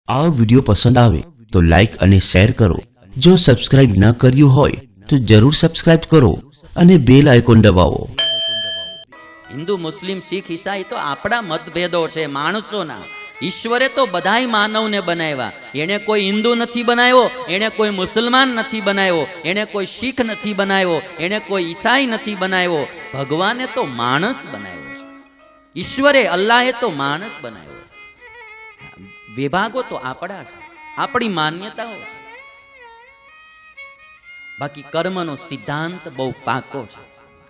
આ વિડિયો પસંદ આવે તો લાઈક અને શેર કરો। જો સબસ્ક્રાઇબ ન કર્યું હોય તો જરૂર સબસ્ક્રાઇબ કરો અને બેલ આઇકોન દબાવો। हिंदू मुस्लिम सिख ईसाई तो आपड़ा मतभेदो छे माणसोना। ईश्वरे तो बधाई मानव ने बनाव्या। एने कोई हिंदू नहीं बनाव्यो, एने कोई मुसलमान नहीं बनाव्यो, एने कोई सिख नहीं बनाव्यो, एने कोई ईसाई नहीं बनाव्यो। भगवाने तो माणस बनाव्यो छे। ईश्वरे अल्लाहे तो माणस बनाव्यो। विभागो तो आपड़ा छे, आपणी मान्यताओ छे। बाकी कर्मनो सिद्धांत बहु पाको छे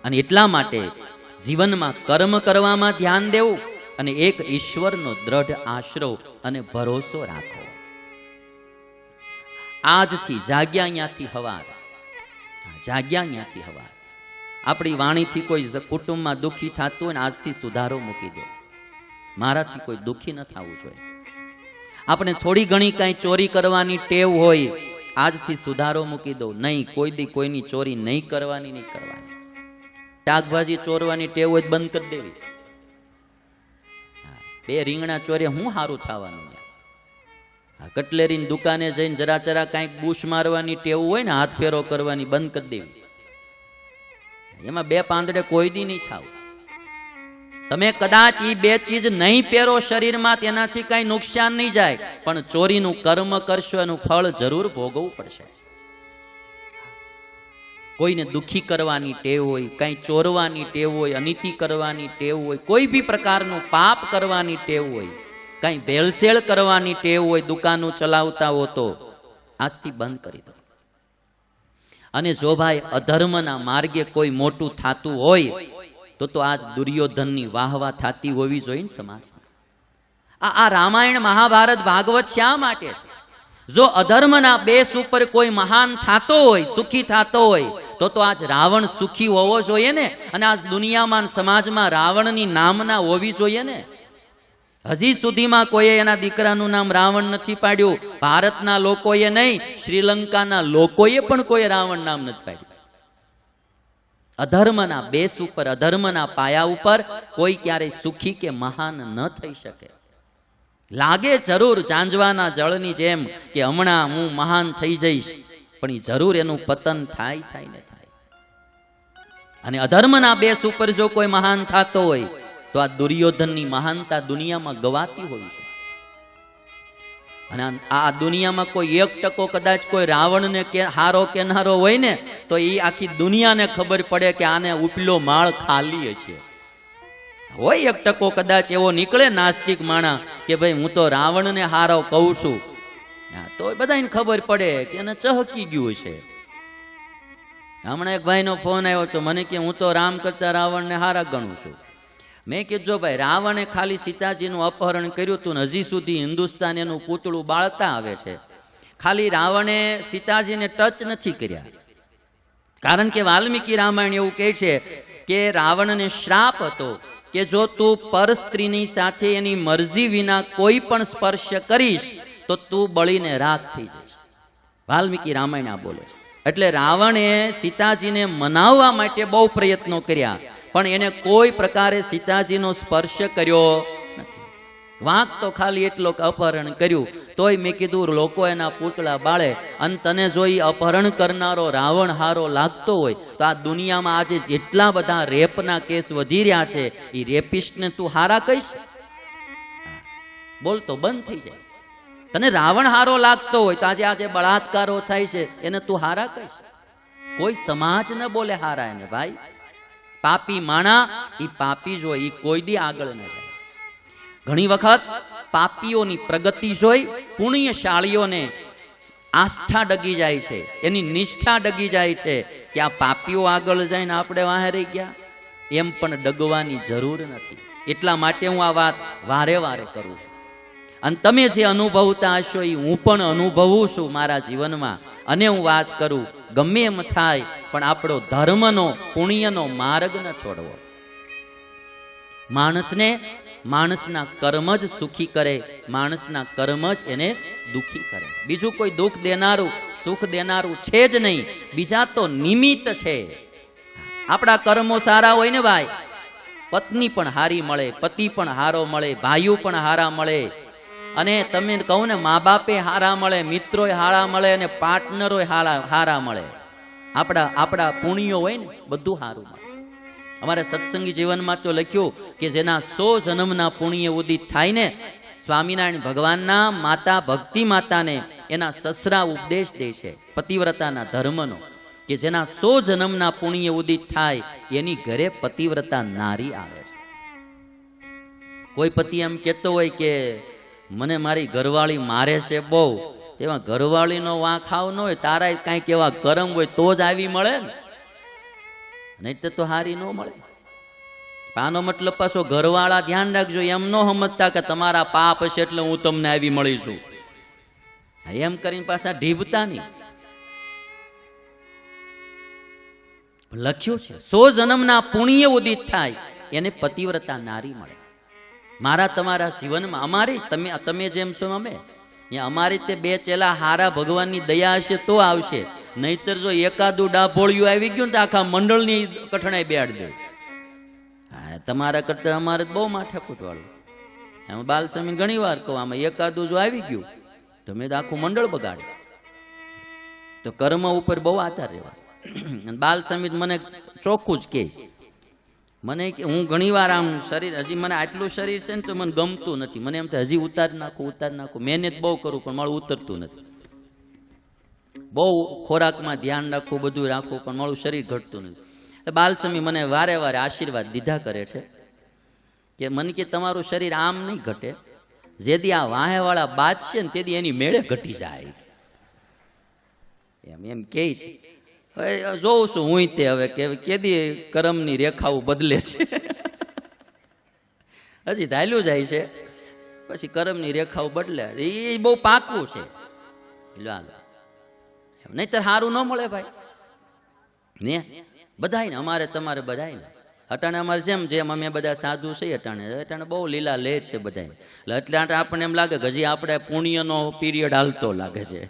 अने एटला माटे जीवन में कर्म करवामां ध्यान देवुं अने एक ईश्वरनो दृढ़ आश्रो अने भरोसो राखो। आजथी जाग्या अहींयाथी हवार, जाग्या अहींयाथी हवार। आपणी वाणीथी कोई कुटुंब में दुखी थतुं होय ने आजथी सुधारो मूकी दो। माराथी कोई दुखी न थवुं जोईए। आपणे थोड़ी घणी कांई चोरी करवानी टेव होय, आजथी सुधारो मूकी दो। नहीं, कोई दी कोईनी चोरी नहीं करवानी, नहीं करवानी। शाकभाजी चोरवानी टेव होय बंद कर देवी। बे રીંગણા ચોરે હું હારું થવાનું? કટલેરી દુકાને જઈને જરા જરા કાંઈક બૂશ મારવાની ટેવ હોય ને, હાથ ફેરો કરવાની બંધ કરી દેવી। એમાં બે પાંદડે કોઈ દી નહીં થાવ। તમે કદાચ એ બે ચીજ નહીં પહેરો શરીરમાં, તેનાથી કાંઈ નુકસાન નહીં જાય, પણ ચોરીનું કર્મ કરશો એનું ફળ જરૂર ભોગવવું પડશે। कोईने दुखी करवानी टेव होय, कई चोरवानी टेव होय, अनीति करवानी टेव होय, कोई भी प्रकारनु पाप करवानी टेव होय, कई भेलसेळ करवानी टेव होय, दुकानो चलावता हो तो आजथी बंद करी दो। अने जो भाई अधर्मना मार्गे कोई मोटू थातुं होय तो आज दुर्योधननी वाहवा थाती होवी जोईए ने समाजमां। आ रामायण महाभारत भागवत शा माटे छे? जो अधर्मना बेस उपर कोई महान थातो होय, सुखी थातो होय तो आज रावण सुखी होवो जोईए ने। अने आज दुनियामां समाजमां रावणनी नामना होवी जोईए ने। हजी सुधीमां कोઈએ एना दीकरानुं नाम रावण नथी पाड्युं। भारतना लोकोए नहीं, श्रीलंकाना लोकोए पण कोई रावण नाम नथी पाड्युं। अधर्मना बेस उपर, अधर्मना पाया उपर कोई क्यारे सुखी के महान न थई शके। लागे जरूर जांजवाना जळनी जेम के हमणा हूँ महान थई जईश, पण ई जरूर एनुं पतन थाय ने थाय। अने अधर्मना बेस उपर जो कोई महान थातो होय तो आ दुर्योधननी महानता दुनियामां गवाती होवी छे। अने आ दुनियामां कोई 1% कदाच कोई रावणने के हारो के नारो होय ने तो ई आखी दुनियाने खबर पड़े के आने उपलो माळ खाली छे। होय 1% कदाच एवो निकळे नास्तिक माणा के भाई हूँ तो रावण ने हारो कहूं छूं, तो बधाने खबर पड़े कि एने चहकी गयुं छे। हमणे एक भाईनो फोन आव्यो तो मने के हूँ तो राम करता रावण ने हारा गणुं छुं। मैं कीधुं भाई रावणे खाली सीताजीनुं अपहरण कर्युं तुं, हजी सुधी हिंदुस्तान एनुं पूतळुं बाळता आवे छे। खाली रावणे सीताजीने टच नथी कर्या, कारण के वाल्मीकि रामायण एवुं कहे छे के रावणने श्राप हतो के जो तू पर स्त्रीनी साथे एनी मरजी विना कोई पण स्पर्श करीश तो तू बळीने राख थई जईश। वाल्मीकि रामायण आ बोले छे। एटले रावणे सीताजीने मनाववा माटे बहु प्रयत्नो कर्या, पण एने कोई प्रकारे सीताजीनो स्पर्श कर्यो नथी। वांक तो खाली एटलो अपहरण कर्युं, तोय मैं कीधुं लोको एना पूतळा बाळे अने तने जो ई अपहरण करनारो रावण हारो लागतो होय तो आ दुनियामां आजे जेटला बधा रेपना केस वधी रह्या छे ई रेपिस्टने तू हारा कहीश? बोल तो बंद थई जाय। तने रावण हारो लागतो होय तो आजे बलात्कारो थाय छे एने तू हारा कहीश? कोई समाज न बोले हारा एने भाई। पापी माणा ई पापी जो ई कोई दी आगळ न जाय। घणी वखत पापीओनी प्रगति जोई पुण्यशाळीओने आस्था डगी जाय छे, एनी निष्ठा डगी जाय छे कि आ पापीओ आगळ जायने आपणे वाहे रही गया। एम पण डगवानी जरूर नथी। एटला माटे हूँ आ वात वारे वारे करूं छुं। अने तमे जे अनुभवता हशो ई हूँ पण अनुभवुं छुं मारा जीवनमां। अने हूँ वात करूं, गमे एम थाय पण आपणो धर्मनो पुण्यनो मार्ग न छोड़वो। माणसने माणसना कर्म ज सुखी करे, माणसना कर्म ज एने दुखी करे। बीजू कोई दुख देनारू सुख देनारू छे ज नहीं, बीजा तो निमित्त छे। आपड़ा कर्मो सारा होय ने भाई, पत्नी पण हारी मळे, पति पण हारो मळे, भाईओ पण हारा मळे, અને તમે કહું ને મા બાપે હારા મળે, મિત્રોય હારા મળે અને પાર્ટનરોય હારા મળે. આપણા પુણ્યો હોય ને બધું સારું મળે. અમારે સત્સંગી જીવનમાં તો લખ્યું કે જેના 100 જન્મના પુણ્ય ઉદિત થાય ને, સ્વામિનારાયણ ભગવાનના માતા ભક્તિ માતાને એના સસરા ઉપદેશ દે છે પતિવ્રતાના ધર્મનો, કે જેના 100 જન્મના પુણ્ય ઉદિત થાય એની ઘરે પતિવ્રતા નારી આવે છે. કોઈ પતિ એમ કહેતો હોય કે મને મારી ઘરવાળી મારે છે બહુ, તેમાં ઘરવાળીનો વાંક ખાવ ન હોય, તારા કાંઈક એવા કરમ હોય તો જ આવી મળે ને, નહીં તો હારી ન મળે. આનો મતલબ પાછો ઘરવાળા ધ્યાન રાખજો, એમ ન સમજતા કે તમારા પાપ હશે એટલે હું તમને આવી મળીશું, એમ કરીને પાછા ઢીબતા નહીં. લખ્યું છે 100 જન્મના પુણ્ય ઉદિત થાય એને પતિવ્રતા નારી મળે. મારા તમારા જીવનમાં અમારી તમે જેમ છો અમે, અમારી તે 2 ચેલા હારા ભગવાનની દયા હશે તો આવશે, નહીતર જો એકાદું ડાભોળિયું આવી ગયું તો આખા મંડળની કઠણાઈ બેડ દે. તમારા કરતા અમારે બહુ માથાકૂટ વાળું. હું બાલસ્વામી ઘણી વાર કહું, આમાં એકાદું જો આવી ગયું તો મેં તો આખું મંડળ બગાડે. તો કર્મ ઉપર બહુ આધાર રહેવા. બાલસ્વામી મને ચોખ્ખું જ કહે, મને હું ઘણી વાર આમ શરીર, હજી મને આટલું શરીર છે ને તો મને ગમતું નથી, મને એમ થાય હજી ઉતાર નાખું, મહેનત બહુ કરું પણ મારું ઉતરતું નથી. બહુ ખોરાકમાં ધ્યાન રાખવું, બધું રાખવું, પણ મારું શરીર ઘટતું નથી. બાલસ્વામી મને વારે વારે આશીર્વાદ દીધા કરે છે કે મને કે તમારું શરીર આમ નહીં ઘટે, જેથી આ વાહેવાળા બાદ છે ને તેથી એની મેળે ઘટી જાય એમ કહે છે. હવે જોઉં છું હું તે હવે કે કેદી કરમની રેખાઓ બદલે છે. હજી ધાયલું જાય છે, પછી કરમની રેખાઓ બદલે, એ બહુ પાકું છે. નહીતર સારું ન મળે ભાઈ ને બધાય ને, અમારે તમારે બધાય ને. અટાણે અમારે જેમ અમે બધા સાધુ છીએ, અટાણે બહુ લીલા લેર છે બધા, એટલે આપણને એમ લાગે કે હજી આપણે પુણ્યનો પીરિયડ હાલતો લાગે છે,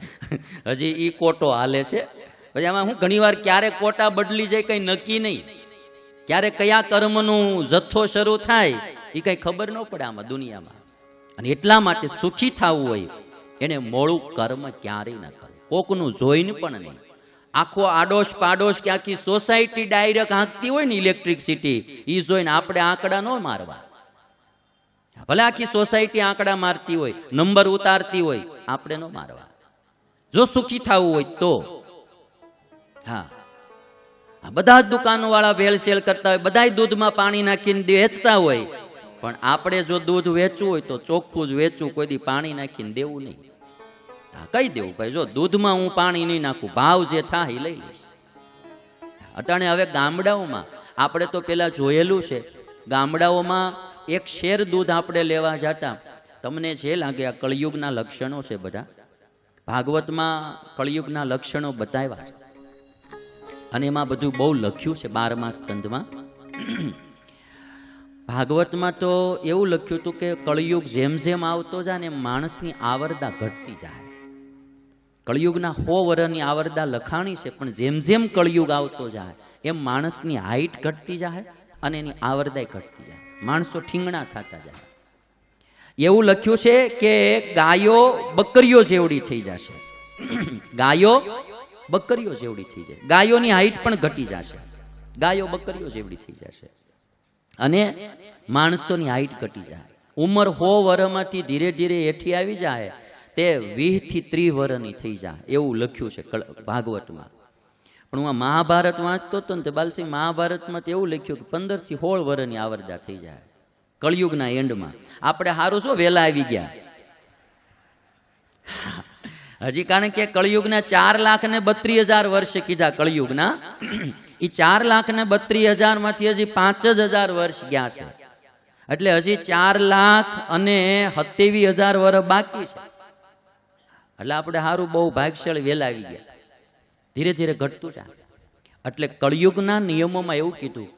હજી ઈ કોટો હાલે છે. પછી આમાં હું ઘણી વાર ક્યારે કોટા બદલી જાય કઈ નક્કી નહીં, ક્યારે કયા કર્મનું જથ્થો શરૂ થાય એ કઈ ખબર ન પડે આમાં દુનિયામાં. અને એટલા માટે સુખી થવું હોય એને મોળું કર્મ ક્યારેય ન કરવું, કોકનું જોઈને પણ નહીં. આખો આડોશ પાડોશ કે આખી સોસાયટી ડાયરેક્ટ હાંકતી હોય ને ઇલેક્ટ્રિસિટી, એ જોઈને આપણે આંકડા ન મારવા. ભલે આખી સોસાયટી આંકડા મારતી હોય, નંબર ઉતારતી હોય, આપણે ન મારવા. જો સુખી થવું હોય તો. હા, બધા જ દુકાનો વાળા ભેળસેળ કરતા હોય, બધા દૂધમાં પાણી નાખીને વેચતા હોય, પણ આપણે જો દૂધ વેચવું હોય તો ચોખ્ખું જ વેચવું, કોઈ દી પાણી નાખીને દેવું નહીં. કહી દેવું ભાઈ જો દૂધમાં હું પાણી નહીં નાખું, ભાવ જે થાય એ લઈ લઈશ. અટાણે હવે ગામડાઓમાં આપણે તો પેલા જોયેલું છે, ગામડાઓમાં 1 શેર દૂધ આપણે લેવા જતા, તમને જે લાગે આ કળિયુગના લક્ષણો છે બધા, ભાગવતમાં કળિયુગના લક્ષણો બતાવ્યા છે અને એમાં બધું બહુ લખ્યું છે 12મા સ્કંદમાં. ભાગવતમાં તો એવું લખ્યું હતું કે કળિયુગ જેમ જેમ આવતો જાય ને એમ માણસની આવરદા ઘટતી જાય. કળિયુગના 100 વર્ષની આવરદા લખાણી છે, પણ જેમ જેમ કળિયુગ આવતો જાય એમ માણસની હાઈટ ઘટતી જાય અને એની આવરદાય ઘટતી જાય, માણસો ઠીંગણા થતા જાય. એવું લખ્યું છે કે ગાયો બકરીઓ જેવડી થઈ જશે, ગાયો બકરીઓ જેવડી થઈ જાય, ગાયોની હાઈટ પણ ઘટી જશે, ગાયો બકરીઓ જેવડી થઈ જશે અને માણસોની હાઈટ ઘટી જાય. ઉંમર 100 વર્ષમાંથી ધીરે ધીરે હેઠી આવી જાય તે 20 થી 30 વર્ષની થઈ જાય, એવું લખ્યું છે ભાગવતમાં. પણ હું મહાભારત વાંચતો હતો ને તે બાલસિંહ, મહાભારતમાં તો એવું લખ્યું કે 15 થી 16 વર્ષની આવરદા થઈ જાય કળિયુગના એન્ડમાં. આપણે સારું શું વહેલા આવી ગયા હજી, કારણ કે કળિયુગના 4,32,000 વર્ષ કીધા કળિયુગના, એ 4,32,000 માંથી હજી 5,000 વર્ષ ગયા છે, એટલે હજી 4,27,000 વર્ષ બાકી છે. એટલે આપણે સારું બહુ ભાગ્યશાળી વહેલા આવી ગયા, ધીરે ધીરે ઘટતું જાય. એટલે કળિયુગના નિયમોમાં એવું કીધું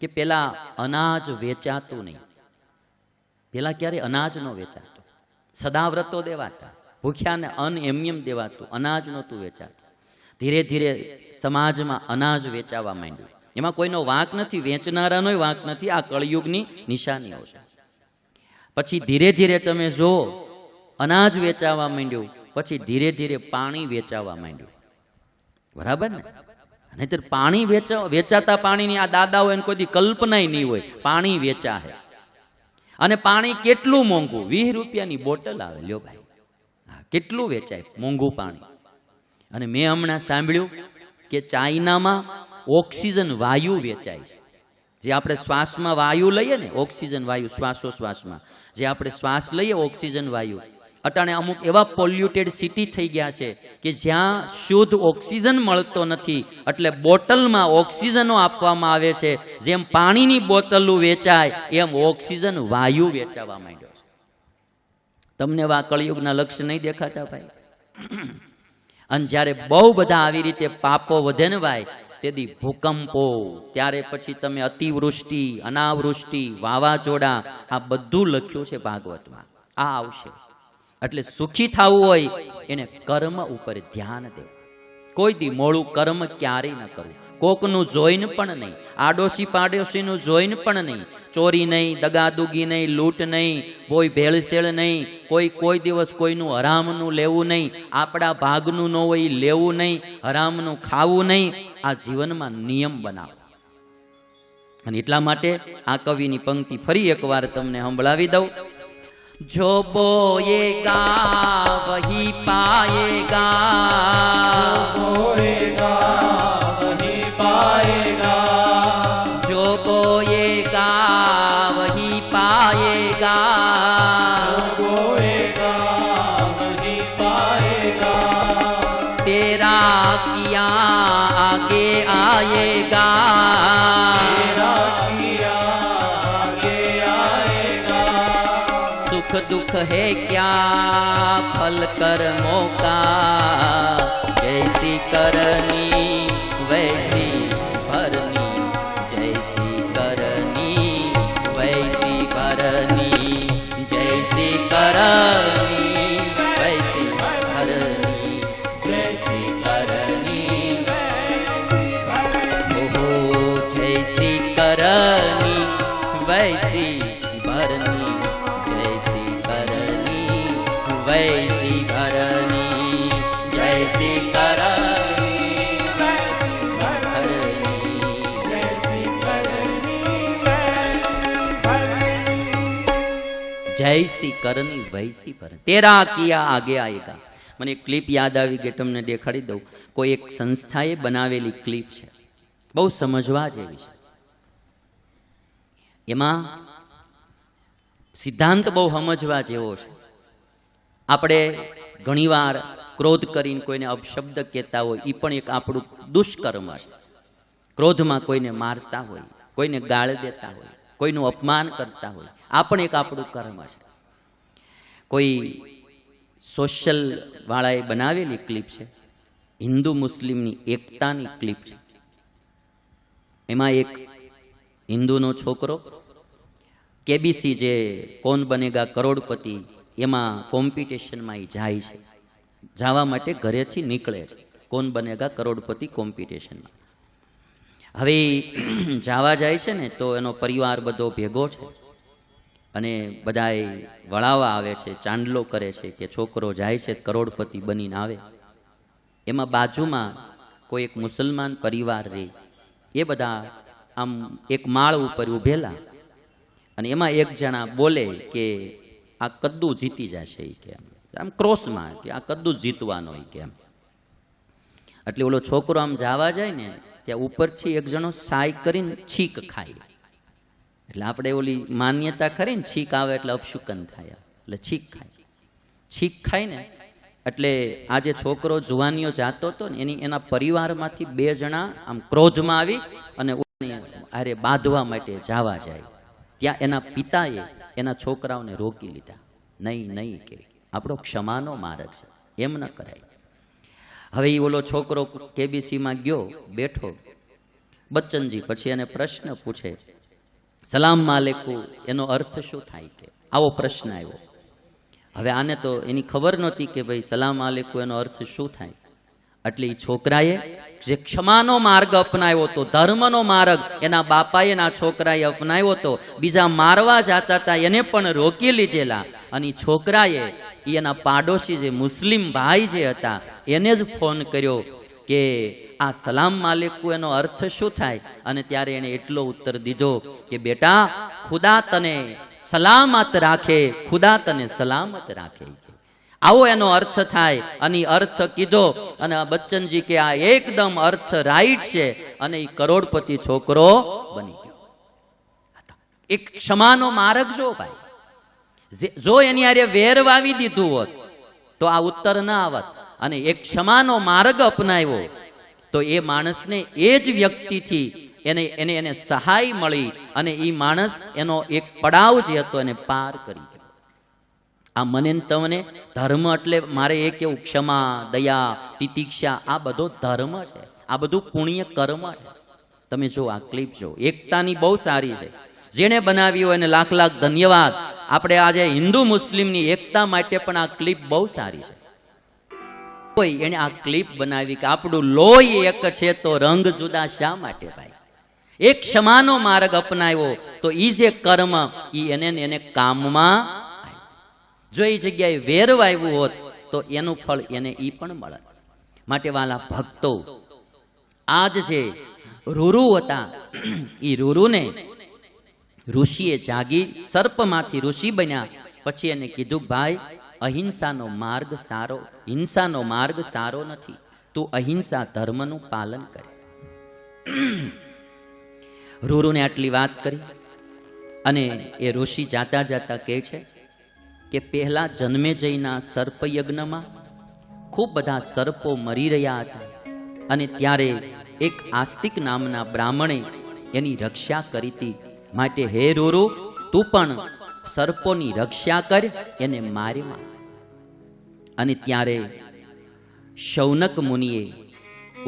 કે પેલા અનાજ વેચાતું નહીં, પેલા ક્યારે અનાજ ન વેચાતું, સદાવ્રતો દેવાતા, ભૂખ્યાને અન્ન એમ દેવાતું, અનાજ નહોતું વેચાતું. ધીરે ધીરે સમાજમાં અનાજ વેચાવા માંડ્યું. એમાં કોઈનો વાંક નથી, વેચનારાનો વાંક નથી, આ કળિયુગની નિશાનીઓ છે. પછી ધીરે ધીરે તમે જો અનાજ વેચાવા માંડ્યું, પછી ધીરે ધીરે પાણી વેચાવા માંડ્યું. બરાબર ને? નહીતર પાણી વેચાતા પાણીની આ દાદાઓ એને કોઈ કલ્પના નહીં હોય. પાણી વેચા હે, અને પાણી કેટલું મોંઘું, 20 રૂપિયાની બોટલ આવે. લ્યો ભાઈ, કેટલું વેચાય મોંઘું પાણી. અને મેં હમણાં સાંભળ્યું કે ચાઇનામાં ઓક્સિજન વાયુ વેચાય છે. જે આપણે શ્વાસમાં વાયુ લઈએ ને, ઓક્સિજન વાયુ શ્વાસોશ્વાસમાં જે આપણે શ્વાસ લઈએ ઓક્સિજન વાયુ, અટાણે અમુક એવા પોલ્યુટેડ સિટી થઈ ગયા છે કે જ્યાં શુદ્ધ ઓક્સિજન મળતો નથી, એટલે બોટલમાં ઓક્સિજનો આપવામાં આવે છે. જેમ પાણીની બોટલો વેચાય એમ ઓક્સિજન વાયુ વેચાવા માંડ્યો છે. તમને આ કળિયુગના લક્ષ્ય નહીં દેખાતા ભાઈ? અને જ્યારે બહુ બધા આવી રીતે પાપો વધે ને ભાઈ, તેથી ભૂકંપો, ત્યારે પછી તમે અતિવૃષ્ટિ, અનાવૃષ્ટિ, વાવાઝોડા, આ બધું લખ્યું છે ભાગવતમાં. આ આવશે. એટલે સુખી થવું હોય એને કર્મ ઉપર ધ્યાન દેવું. કોઈ દી મોડું કર્મ ક્યારેય ન કરવું. કોકનું જોઈને પણ નહીં, આડોશી પાડોશીનું જોઈને પણ નહીં, ચોરી નહીં, દગાદુગી નહીં, લૂંટ નહીં, કોઈ ભેળસેળ નહીં, કોઈ દિવસ કોઈનું હરામનું લેવું નહીં, આપણા ભાગનું ન હોય લેવું નહીં, હરામનું ખાવું નહીં. આ જીવનમાં નિયમ બનાવો. અને એટલા માટે આ કવિની પંક્તિ ફરી એકવાર તમને સંભળાવી દઉં. जो बोएगा वही पाएगा, वही पाएगा, जो बोएगा वही पाएगा, बोएगा वही पाएगा, तेरा किया आगे आएगा, दुख है क्या फल कर्मों का, जैसी करनी वैसी भरनी, जैसी करनी वैसी भरनी, जैसी करनी वैसी भरनी, जैसी करनी ओहो, जैसी करनी वैसी भरनी, वैसी भरनी, जैसी करनी वैसी भरनी, जैसी करनी वैसी भरनी, जैसी करनी वैसी भरनी, तेरा किया आगे आएगा. મને એક ક્લિપ યાદ આવી કે તમને દેખાડી દઉં. કોઈ એક સંસ્થાએ બનાવેલી ક્લિપ છે, બહુ સમજવા જેવી છે. એમાં સિદ્ધાંત બહુ સમજવા જેવો છે. આપણે ઘણીવાર ક્રોધ કરીને કોઈને અપશબ્દ કહેતા હોય, એ પણ એક આપણું દુષ્કર્મ છે. ક્રોધમાં કોઈને મારતા હોય, કોઈને ગાળ દેતા હોય, કોઈનું અપમાન કરતા હોય, આ પણ એક આપણું કર્મ છે. કોઈ સોશિયલ વાળાએ બનાવેલી ક્લિપ છે, હિન્દુ મુસ્લિમની એકતાની ક્લિપ છે. એમાં એક હિન્દુનો છોકરો કેબીસી જે કોણ બનેગા કરોડપતિ એમાં કોમ્પિટિશનમાં એ જાય છે. જવા માટે ઘરેથી નીકળે છે કોણ બનેગા કરોડપતિ કોમ્પિટિશનમાં. હવે જવા જાય છે ને તો એનો પરિવાર બધો ભેગો છે અને બધાએ વળાવવા આવે છે, ચાંદલો કરે છે કે છોકરો જાય છે કરોડપતિ બનીને આવે. એમાં બાજુમાં કોઈ એક મુસલમાન પરિવાર રહે, એ બધા આમ એક માળ ઉપર ઊભેલા, અને એમાં એક જણા બોલે કે આ કદ્દુ જીતી જશે કે આમ ક્રોસમાં કે આ કદ્દુ જીતવાનો કે એમ. એટલે ઓલો છોકરો આમ જવા જાય ને ત્યાં ઉપરથી એક જણો સાય કરીને છીક ખાય. એટલે આપણે ઓલી માન્યતા ખરી ને, છીક આવે એટલે અપશુકન થાય, એટલે છીક ખાય. છીક ખાય ને એટલે આ જે છોકરો જુવાનીઓ જાતો હતો ને એના પરિવારમાંથી બે જણા આમ ક્રોધમાં આવી અને અરે બાંધવા માટે જવા જાય. ત્યાં એના પિતાએ એના છોકરાઓને રોકી લીધા. નહીં નહીં કે આપણો ક્ષમાનો માર્ગ છે, એમ ન કરાય. હવે એ ઓલો છોકરો કેબીસીમાં ગયો, બેઠો. બચ્ચનજી પછી એને પ્રશ્ન પૂછે, સલામ માલેકુમ એનો અર્થ શું થાય? કે આવો પ્રશ્ન આવ્યો. હવે આને તો એની ખબર નહોતી કે ભાઈ સલામ આલેકુમ એનો અર્થ શું થાય. એટલે એ છોકરાએ જે ક્ષમાનો માર્ગ અપનાવ્યો હતો, ધર્મનો માર્ગ એના બાપાએ એના છોકરાએ અપનાવ્યો હતો. બીજા મારવા જતા હતા એને પણ રોકી લીધેલા. અને છોકરાએ એના પાડોશી જે મુસ્લિમ ભાઈ જે હતા એને જ ફોન કર્યો કે આ સલામ માલિકુ એનો અર્થ શું થાય? અને ત્યારે એને એટલો ઉત્તર દીધો કે બેટા, ખુદા તને સલામત રાખે, ખુદા તને સલામત રાખે. આવો એનો અર્થ થાય. અને અર્થ કીધો અને બચ્ચનજી કે આ એકદમ અર્થ રાઈટ છે. અને એ કરોડપતિ છોકરો બની ગયો. એક ક્ષમાનો માર્ગ જો ભાઈ, જો એની હારે વેર વાવી દીધું હોત તો આ ઉત્તર ના આવત. અને એક ક્ષમાનો માર્ગ અપનાવ્યો તો એ માણસને એ જ વ્યક્તિથી એને સહાય મળી અને એ માણસ એનો એક પડાવ જે હતો એને પાર કરી ગયો. આ મને તમને ધર્મ એટલે મારે એ કેવું, ક્ષમા, દયા, તિતિક્ષા, આ બધો ધર્મ છે, આ બધું પુણ્ય કર્મ છે. તમે જો આ ક્લિપ જો, એકતાની બહુ સારી છે. જેને બનાવી હોય એને લાખ લાખ ધન્યવાદ. આપણે આજે હિન્દુ મુસ્લિમની એકતા માટે પણ આ ક્લિપ બહુ સારી છે. કોઈ એને આ ક્લિપ બનાવી કે આપણું લોહી એક છે તો રંગ જુદા શા માટે ભાઈ? એક ક્ષમાનો માર્ગ અપનાવ્યો તો ઈ જે કર્મ ઈ એને કામમાં. જો એ જગ્યાએ વેરવાયું હોત તો એનું ફળ એને ઈ પણ મળે. માટે વાલા ભક્તો, આજ જે રૂરુ હતા ઈ રૂરુને ઋષિએ જાગી, સર્પમાંથી ઋષિ બન્યા. પછી એને કીધું, ભાઈ અહિંસાનો માર્ગ સારો, હિંસાનો માર્ગ સારો નથી, તું અહિંસા ધર્મનું પાલન કરે. રૂરુને આટલી વાત કરી અને એ ઋષિ જાતા જાતા કહે છે કે પહેલા જન્મેજયના સર્પયજ્ઞમાં ખૂબ બધા સર્પો મરી રહ્યા હતા. અને ત્યારે એક આસ્તિક નામના બ્રાહ્મણે એની રક્ષા કરી હતી. માટે હે રૂરુ, તું પણ સર્પોની રક્ષા કર, એને મારેમાં. અને ત્યારે શૌનક મુનિએ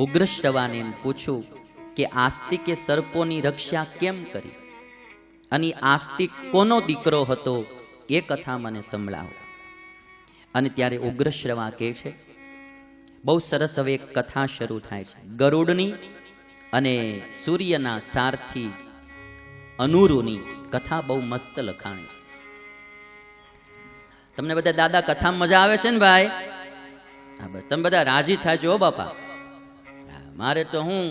ઉગ્રશ્રવાને એમ પૂછ્યું કે આસ્તિકે સર્પોની રક્ષા કેમ કરી? અને આસ્તિક કોનો દીકરો હતો એ કથા મને સંભળાવો. અને ત્યારે ઉગ્રશ્રવા કહે છે, બહુ સરસ. હવે એક કથા શરૂ થાય છે. ગરુડની અને સૂર્યના સારથી અનુરુની કથા બહુ મસ્ત લખાણી છે. તમને બધા દાદા કથામાં મજા આવે છે ને ભાઈ? હા બસ, તમે બધા રાજી થાજો બાપા. મારે તો હું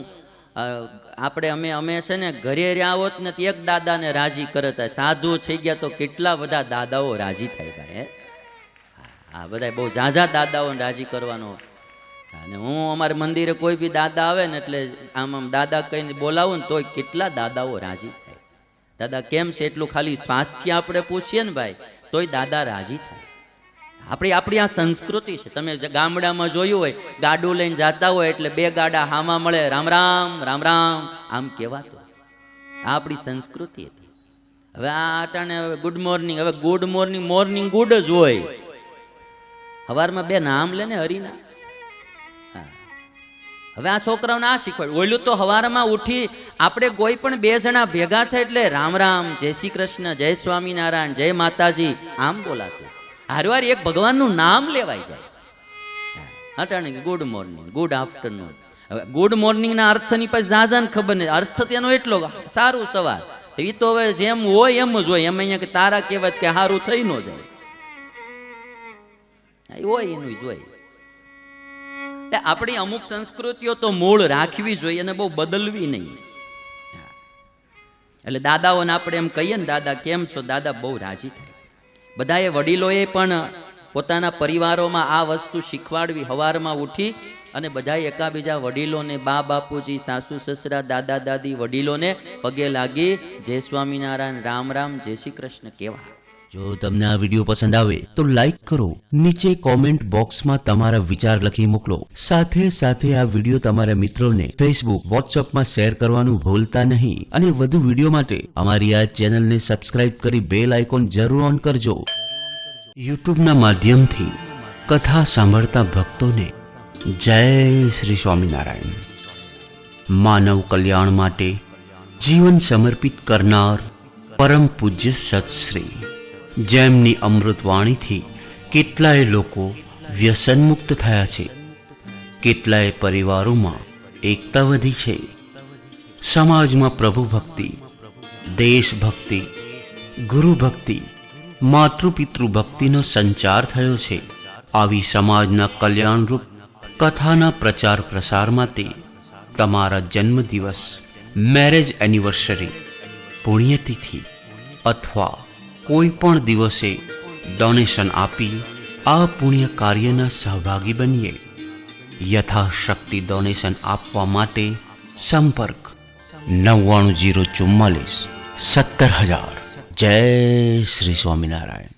અમે છે ને ઘરે રહ્યા હોત ને એક દાદાને રાજી કરતા. સાધુ થઈ ગયા તો કેટલા બધા દાદાઓ રાજી થાય ભાઈ. હા બધા બહુ ઝાઝા દાદાઓને રાજી કરવાનો. અને હું અમારે મંદિરે કોઈ બી દાદા આવે ને એટલે આમ દાદા કહીને બોલાવું ને તોય કેટલા દાદાઓ રાજી થાય. દાદા કેમ છે એટલું ખાલી સ્વાસ્થ્ય આપણે પૂછીએ ને ભાઈ તોય દાદા રાજી થાય. આપણી આ સંસ્કૃતિ છે. તમે ગામડામાં જોયું હોય, ગાડું લઈને જતા હોય એટલે બે ગાડા હામાં મળે, રામ રામ રામ રામ આમ કહેવાતું. આપણી સંસ્કૃતિ હતી. હવે આ આટાને ગુડ મોર્નિંગ, હવે ગુડ મોર્નિંગ મોર્નિંગ ગુડ જ હોય. સવારમાં બે નામ લે ને હરિના. હવે આ છોકરાઓને આ શીખવાડ. ઓલું તો સવારમાં ઉઠી આપણે કોઈ પણ બે જણા ભેગા થાય એટલે રામ રામ, જય શ્રી કૃષ્ણ, જય સ્વામિનારાયણ, જય માતાજી આમ બોલાતું. હારવાર એક ભગવાનનું નામ લેવાય જાય. હટાણે ગુડ મોર્નિંગ, ગુડ આફ્ટરનૂન. હવે ગુડ મોર્નિંગના અર્થની પછી જાજાને ખબર નહીં. અર્થ તેનો એટલો સારું સવાર. એ તો હવે જેમ હોય એમ જ હોય. એમ અહીંયા તારા કહેવત કે સારું થઈ ન જાય, હોય એનું જ હોય. આપણી અમુક સંસ્કૃતિઓ તો મૂળ રાખવી જોઈએ અને બહુ બદલવી નહીં. એટલે દાદાઓને આપણે એમ કહીએ ને, દાદા કેમ છો? દાદા બહુ રાજી થાય. બધાએ વડીલોએ પણ પોતાના પરિવારોમાં આ વસ્તુ શીખવાડવી. સવારમાં ઉઠી અને બધાએ એકાબીજા વડીલોને, બા બાપુજી, સાસુ સસરા, દાદા દાદી વડીલોને પગે લાગી જય સ્વામિનારાયણ, રામ રામ, જય શ્રી કૃષ્ણ કહેવા. જો તમને આ વિડીયો પસંદ આવે તો લાઈક કરો, નીચે કોમેન્ટ બોક્સમાં તમારા વિચાર લખી મોકલો. સાથે સાથે આ વિડીયો તમારા મિત્રોને ફેસબુક, વોટ્સઅપમાં શેર કરવાનું ભૂલતા નહીં. અને વધુ વિડીયો માટે અમારી આ ચેનલને સબસ્ક્રાઇબ કરી બેલ આઇકોન જરૂર ઓન કરજો. યુટ્યુબના માધ્યમથી કથા સાંભળતા ભક્તોને જય શ્રી સ્વામિનારાયણ. માનવ કલ્યાણ માટે જીવન સમર્પિત કરનાર પરમ પૂજ્ય સત્શ્રી, જેમની અમૃતવાણીથી કેટલાય લોકો વ્યસનમુક્ત થયા છે, કેટલાય પરિવારોમાં એકતા વધી છે. સમાજમાં પ્રભુ ભક્તિ, દેશભક્તિ, ગુરુ ભક્તિ, માતૃપિતૃ ભક્તિનો સંચાર થયો છે. આવી સમાજના કલ્યાણરૂપ કથાના પ્રચાર પ્રસાર માટે તમારા જન્મદિવસ, મેરેજ એનિવર્સરી, પુણ્યતિથિ અથવા કોઈ પણ દિવસે ડોનેશન આપી આ પુણ્ય કાર્યના સહભાગી બનીએ. યથાશક્તિ ડોનેશન આપવા માટે સંપર્ક 9904417000. જય શ્રી સ્વામિનારાયણ.